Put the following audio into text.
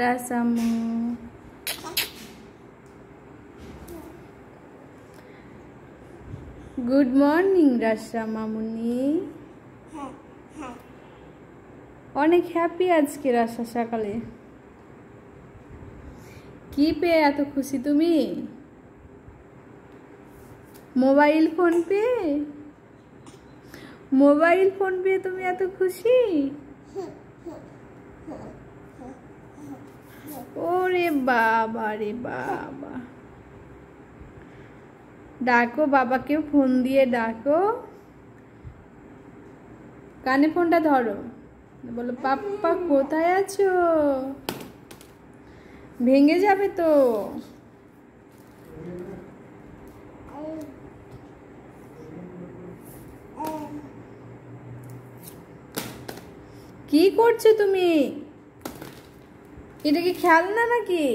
রাসামু good morning রাসা মামুনি। অনেক happy আজকে রাসা সকালে। কি পেয়ে এত খুশি তুমি? মোবাইল ফোন পেয়ে? মোবাইল ফোন পেয়ে তুমি এত খুশি? ওরে বাবা রে বাবা, ডাকো বাবাকে, ফোন দিয়ে ডাকো। কানে ফোনটা ধরো, বলো পাপ্পা কোথায় আছো? ভেঙে যাবে তো। কি করছো তুমি? এটা কি খেলনা নাকি?